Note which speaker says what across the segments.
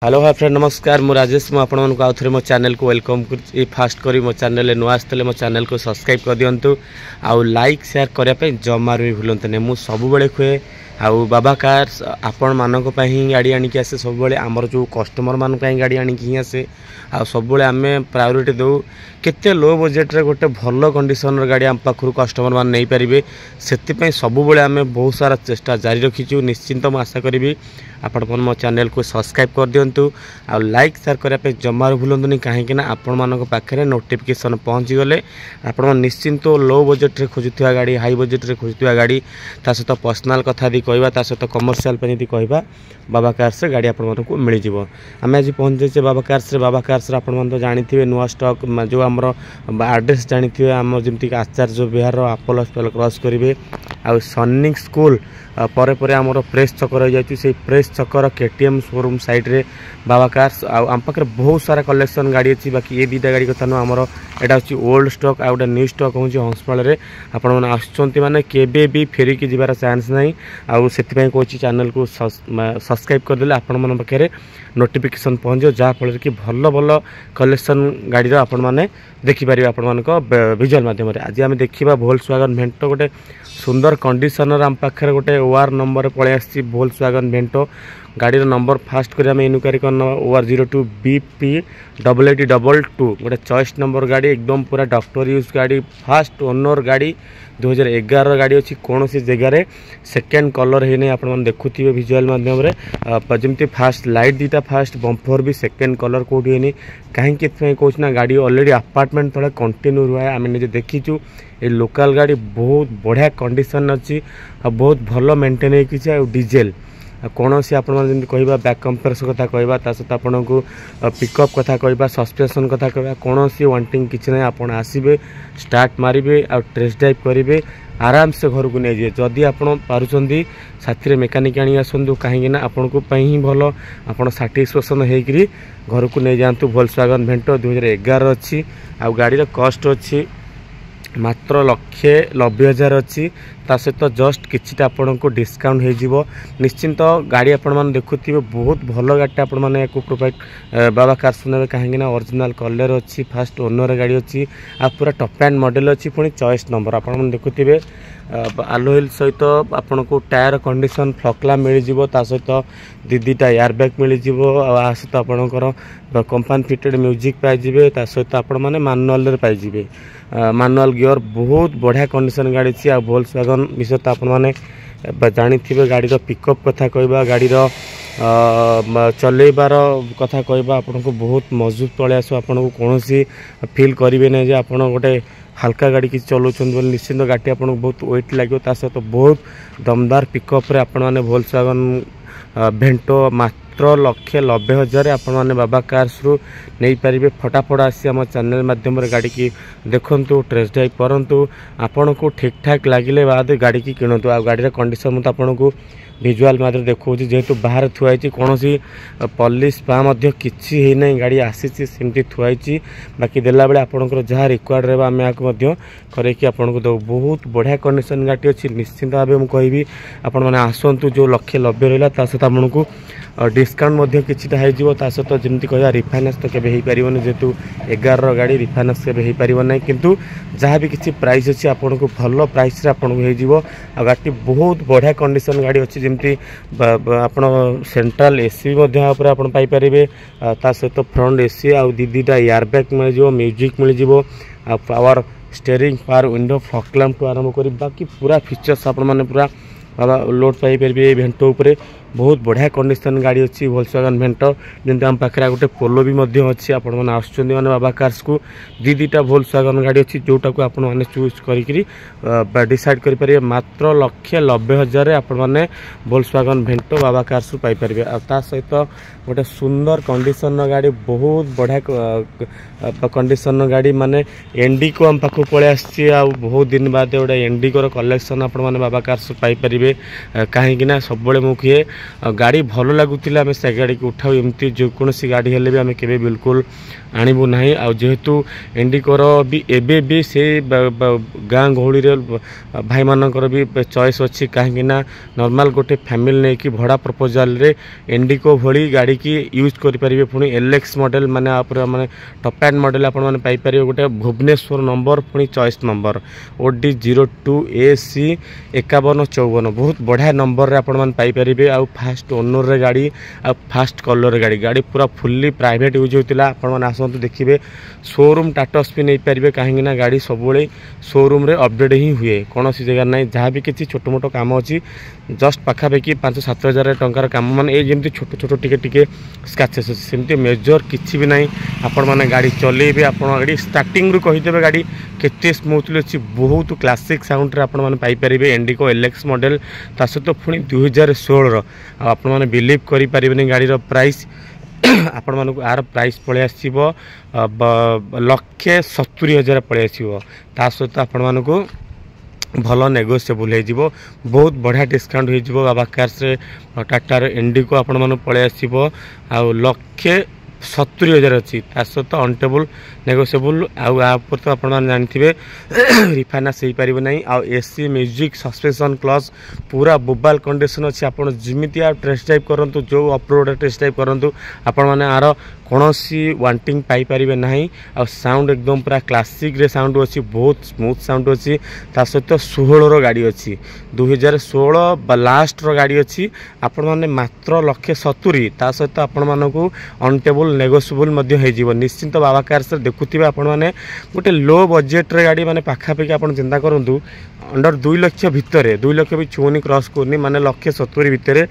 Speaker 1: Hello hi friend नमस्कार मु राजेश मु आपण आउ थे मो चैनल को वेलकम कर फास्ट करी मो चैनल नुआ आसते मो चैनल को सब्सक्राइब कर दिंतु आउ लाइक शेयर करने जमार भी भूलते मु सब बेले खुए आउ बाबा कार्स आपण मानक ही गाड़ी आणिक आसे सब आमर जो कस्टमर मान गाड़ी आणिक ही आसे आ सब आम प्रायोरीटी दो केते लो बजेट रे गोटे भल कंडीशन गाड़ी आम पाखु कस्टमर मान नहीं पारे से सब आम बहुत सारा चेष्टा जारी रखीचु। निश्चिंत मु आशा करी आपण मो चैनल को सब्सक्राइब कर दिंतु आ लाइक शेयर करने जमार भूलुनी कहीं आपण मान पाखे नोटिफिकेशन पहुँची गले आपण निश्चिंत लो बजेट रे खोजुवा गाड़ी हाई बजेट रे खोजुवा गाड़ी ता सहित पर्सनाल कथा दी कहवा ता सहित कमर्शियल पे यदि कहवा बाबा कार्स गाड़ी आपण को मिल जाव। आम आज पहुँच जाइए बाबा कार्स आपण तो जानते नुआ स्टॉक जो आमर एड्रेस जानते आम जमीक आचार्य विहार आपोलो हॉस्पिटल क्रॉस करेंगे आ सन्निंग स्कूल परे परे आमर प्रेस छक रही जाइए से प्रेस छकर केटीएम शोरूम साइड रे बाबा कार्स आम पाखे बहुत सारा कलेक्शन गाड़ी अच्छी बाकी ये दुटा गाड़ी कथा नुह आमर यहाँ हूँ ओल्ड स्टॉक आ गए न्यू स्टॉक हूँ हंसपाल आपण मैंने केबे भी फेरिकी जीवार चांस ना आउ से कहूँ चैनल को सब्सक्राइब करदे आपण मन पाखे नोटिफिकेशन पहुँच जहाँफल कि भल भल कलेक्शन गाड़ी आपण मैंने देखिपारे आपण मान विजुअल मध्यम आज आम देखा वोल्क्सवैगन वेंटो गोटे सुंदर कंडीशनर आम पाखे गोटे ओआर नंबर पलि आसी वोल्क्सवैगन वेंटो गाड़ी नंबर फास्ट कर इनक्वारी करना ओआर 02 BP 8822 गोटे चॉइस नंबर गाड़ी एकदम पूरा डॉक्टर यूज गाड़ी फास्ट ओनर गाड़ी 2011 गाड़ी अच्छी कौन सी जगार सेकेंड कलर है आप देखुए विजुअल मध्यम जमी फास्ट लाइट दीटा फास्ट बम्पर भी सेकेंड कलर कौटी है कहीं कहना गाड़ी ऑलरेडी अपार्टमेंट तले कंटिन्यू रुआ है आम निजे देखीचु ये लोकल गाड़ी बहुत बढ़िया कंडीशन अच्छी बहुत भल मेंटेन हो डीजेल कौन सी आप कह बैक कंप्रेसर कथा कहवा सहित आपन को पिकअप कथा कहवा सस्पेंशन कथा कहवा कौन सी वांटिंग किसी ना आप आसबे स्टार्ट मारे आ टेस्ट ड्राइव करेंगे आराम से घर को नहीं जाए जदि आप पार्टी साथी मेकानिक आनी आसतु कहीं आपण को ही भल आप साटिस्फैक्शन होकर घर को नहीं जातु वोल्क्सवैगन वेंटो 2011 अच्छी आ गाड़ी कॉस्ट अच्छी मात्र 1,90,000 अच्छी ता सहित जस्ट किसी आपण को डिस्काउंट हो निश्चिंत गाड़ी आपण मैंने देखुए बहुत भल गाड़ी आपण मैंने प्रोवाइड बाबा कार्स ने कहीं ओरिजिनल कलर अच्छी फास्ट ओनर गाड़ी अच्छी आ पूरा टॉप एंड मॉडल अच्छी पुणी चॉइस नंबर आपण देखुए आलोहिल सहित आपन को टायर कंडीशन फ्लकला मिल जाव सहित दीटा एयरबैग मिल जाव सहित आपणकर कंपनी फिटेड म्यूजिक पाइबे सहित आपण मैंने मानुआल पाइबे मानुआल गियर बहुत बढ़िया कंडीशन गाड़ी अच्छी आ वोल्क्सवैगन विषय तो आपण मैंने जानी गाड़ी पिकअप कथा कहवा गाड़ी चलेबार कथा कहवा आपन को बहुत मजबूत पलि आस आपन को कौन फील करेंगे ना जे आपन गोटे हल्का गाड़ी किसी चलाउछन निश्चिंत गाड़ी आपको बहुत वेट लगे सहित बहुत दमदार पिकअप रे आपण मैंने वोल्क्सवैगन वेंटो मात्र 1,90,000 आपण मैंने बाबा कार्स रु नहीं पारे फटाफट आसी आम चैनल माध्यम गाड़ी की देखंतु टेस्ट ड्राइव करंतु आपण को ठीक ठाक लगिले बाद गाड़ी की किणतु आ गाड़ी कंडीशन मत आपण को विजुअल माध्यम देखा जेहेतु बाहर थुआई कौन सी पॉलिश पा कि ना गाड़ी आसी सेमती थुआई बाकी देला बेले आपंकर जहाँ रिक्वायर्ड रहा आम यहाँ करके आपन को दो बहुत बढ़िया कंडीशन गाड़ी अच्छी निश्चिंत भाव मुझे कहि आपण मैंने आसतु जो 1,90,000 रहा सहित आपको डिस्काउंट किछिटा हो सहित जमी कह रिफाइनान्स तो केबे पारिबनी जेहेतु 11 गाड़ी रिफाइनान्स केबे पारिबो नै किंतु जहाँ भी किसी प्राइस अच्छी आपन को भल प्राइस आपन को हो गाड़ी बहुत बढ़िया कंडीशन गाड़ी अच्छी जमी आप सेंट्रल एसी पाइपर सहित फ्रंट एसी आ दीटा एयरबैग मिल जाव म्यूजिक मिल जाव आ power steering power window fog lamp टू आरंभ कर बाकी पूरा फीचर्स आप पूरा बाबा लोड पाइपर वेंटो उपरे बहुत बढ़िया कंडीशन गाड़ी अच्छी वोल्क्सवैगन वेंटो जमी आम पाखे गोटे पोलो भी अच्छी आपण मैंने आसुँच मैंने बाबा कार्स को दुटा वोल्क्सवैगन गाड़ी अच्छी जोटा को आपण मैंने चूज कर डिसाइड करेंगे मात्र 1,90,000 आपण मैंने वोल्क्सवैगन वेंटो बाबा कार्स को पाइपर आ सहित गोटे सुंदर कंडीशन गाड़ी बहुत बढ़िया कंडीशन गाड़ी माने एंडिको आम पाखु पलि आसी बहुत दिन बाद गोटे एंडिकोर कलेक्शन आपण मैंने बाबा कार्स पाइपर कहीं सब मुझे गाड़ी भल लगुला आम से गाड़ी को उठाऊ एमती जेकोसी गाड़ी हेले भी आम के बिल्कुल आणबू ना जेहेतु इंडिकोर भी एबे भी से गाँ गहली भाई मानकर भी चॉइस अच्छी कहीं नॉर्मल गोटे फैमिली नहीं कि भड़ा प्रपोजाल रे इंडिको भली गाड़ी की यूज करेंगे पुणी एलएक्स मॉडल माने माने टॉप एंड मॉडल आपण माने पाई परिबे गोटे भुवनेश्वर नंबर पुणी चॉइस नंबर OD02AC 5154 बहुत बढ़िया नंबर रे आपण माने पाई परिबे आ फास्ट ओनर रे गाड़ी आ फास्ट कलर रे गाड़ी पूरा फुल्ली प्राइवेट यूज होतिला आपण माने आसंतु देखिबे शोरूम टाटस भी नहीं पारिबे कहीं ना गाड़ी सब शोरूम रे अपडेट ही हुए कौन सी जगह ना जहाँ भी किसी छोट मोट काम अच्छी जस्ट पाखापाखि 5-7 हजार टंकार काम माने जमी छोट छोट टिके स्क्रैचेस सेमती मेजर किसी भी ना आपण मैंने गाड़ी चलेबे आप गाड़ी स्टार्टिंग रू कहीदेवे गाड़ी केते स्मूथली अच्छी बहुत क्लासिक साउंड आपण मैंने पाइपर इंडिको LX मॉडल ता सहित पुणी 2016 आपण मैंने बिलीव करें गाड़ी प्राइस आपण मानक आर प्राइस पड़े आसो 1,70,000 पड़े आसो ता सहित आपण मानक भल नेगोशिएबल हो बहुत बढ़िया डिस्काउंट हो बाबा कार्स रे टाटा इंडिको आपण मानक पड़े आसो 1,70,000 अच्छी सहित अनटेबल नेगोशिएबल आपर तो आप जानते रिफाइनान्स हो पार ना AC म्यूजिक सस्पेंशन क्लच पूरा बोबाल कंडीशन अच्छी आप जमीती टेस्ट ड्राइव करूँ जो अपरोड टेस्ट ड्राइव करूँ आपण मैंने आर कौन सी वांटिंग पाई परिबे नहीं आ साउंड एकदम पूरा क्लासिक रे साउंड अच्छी बहुत स्मूथ साउंड अच्छी ता सहित 16 गाड़ी अच्छी 2016 लास्ट रो गाड़ी अच्छी आपण माने मात्र 1,70,000 ता सहित आपण मानकू अनटेबल नेगोशिएबल हो निश्चिंत बाबा कार्स देखुथिबे आपण माने गोटे लो बजेट रे गाड़ी माने पाखापाखि आपण चिंता करंतु अंडर 2 लाख भितर 2 लाख भी छुनी क्रॉस करनी माने 1,70,000 भितर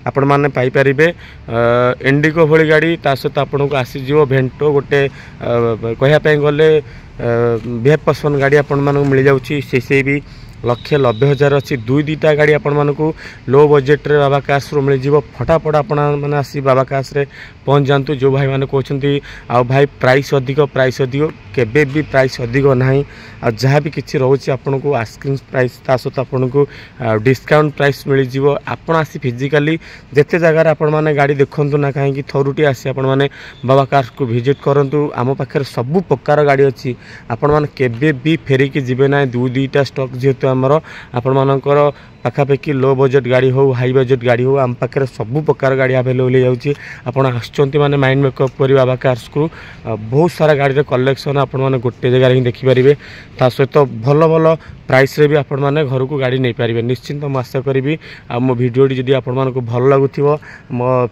Speaker 1: आपण माने पाई परिबे इंडिको भली गाड़ी ता सहित आपन को आसी जीवो भेंटो गोटे कहया पे गले VF-51 गाड़ी आपण मानक मिल जाउची से भी 1,90,000 अच्छी 2-2टा गाड़ी आपण मानक लो बजेट रे बाबा कार्स रो मिल जीवो फटाफट आपण माने आसी बाबा कार्स रे पहुंच जांतु जो भाई माने कहउछंती आ भाई प्राइस अधिक केबे भी प्राइस अधिक नाही आ जहाँ भी किसी रोचे आपन को आस्किंग प्राइस ता सहित आपन को डिस्काउंट प्राइस मिल जीवो आपण आसी फिजिकली जेते जगह रे आपण माने गाड़ी देखंतु ना काहे कि थरुटी आसी आपण माने बाबा कार्स को विजिट करंतु आम पाखे सब प्रकार गाड़ी अच्छी आपण माने केबे भी फेरी के जिबे ना 2-2टा स्टॉक जेहेतु आमर आपण मानकर पाखापाखि लो बजेट गाड़ी हो हाई बजेट गाड़ी हो आम पाखे सब प्रकार गाड़ी अवेलेबल हो जाउची आपण आछंती माने माइंड मेकअप करी बाबा कार्स को बहुत सारा गाड़ी रे कलेक्शन आपण माने गोटे जगह रे देखि परिबे ता सहित भल भल प्राइस रे भी आपण माने घर को गाड़ी नहीं पारिबे निश्चिंत मैं आशा करी आ मो वीडियो जदि आपण मानको भल लागुथिबो मो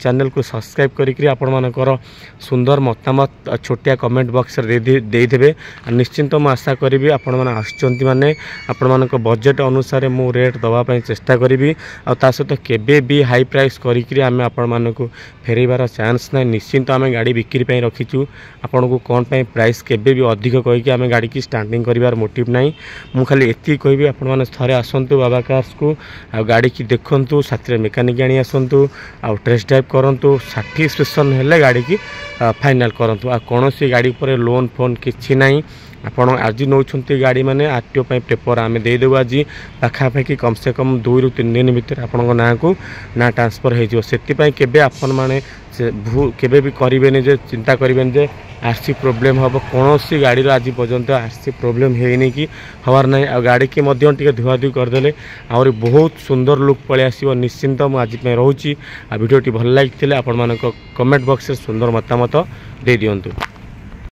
Speaker 1: चैनल को सब्सक्राइब करिकरी आपण मानकर सुंदर मतामत छोटिया कमेंट बॉक्स रे दे देबे निश्चिंत मैं आशा करी आपण माने आछंती माने आपण मानको बजेट अनुसार मो रेट दवा पई चेष्टा करी आ ता सहित केबे भी हाई प्राइस करिकरी आमे आपण मानको फेरैबार चांस ना निश्चिंत आमे गाड़ी बिक्री पई रखिचु आपण को कोन पई प्राइस केबे भी अधिक कहि कि आमे गाड़ी की स्टार्टिंग करिवार मोटिव नाही मु खाली एति कहबी आपण माने थरे आसंतु बाबा कार्स को आ गाड़ी की देखंतु साथरे मेकानिक आनी आसंतु आ टेस्ट ड्राइव करंतु सैटिस्फैक्शन हेले गाड़ी की फाइनल करंतु आ कोनोसी गाड़ी पर लोन फोन किछि नाही आपण आज नौ गाड़ी मैंने आरटीओ पेपर आम देदेव आज पाखापाखि कम से कम 2-3 दिन भितर आपण ना को ना ट्रांसफर होती आपण मैंने केबे भी करें जे चिंता करें जे आरसी प्रोब्लेम हम कौन सी गाड़ी आज पर्यंत आरसी प्रोब्लेम है कि हबार ना आ गाड़ी की धुआ धुई करदे आहरी बहुत सुंदर लुक पलि आसो निश्चिंत मुझे रोची आ वीडियोटी भल लगी आपण मानक कमेंट बॉक्स सुंदर मतामत दे दियंतु।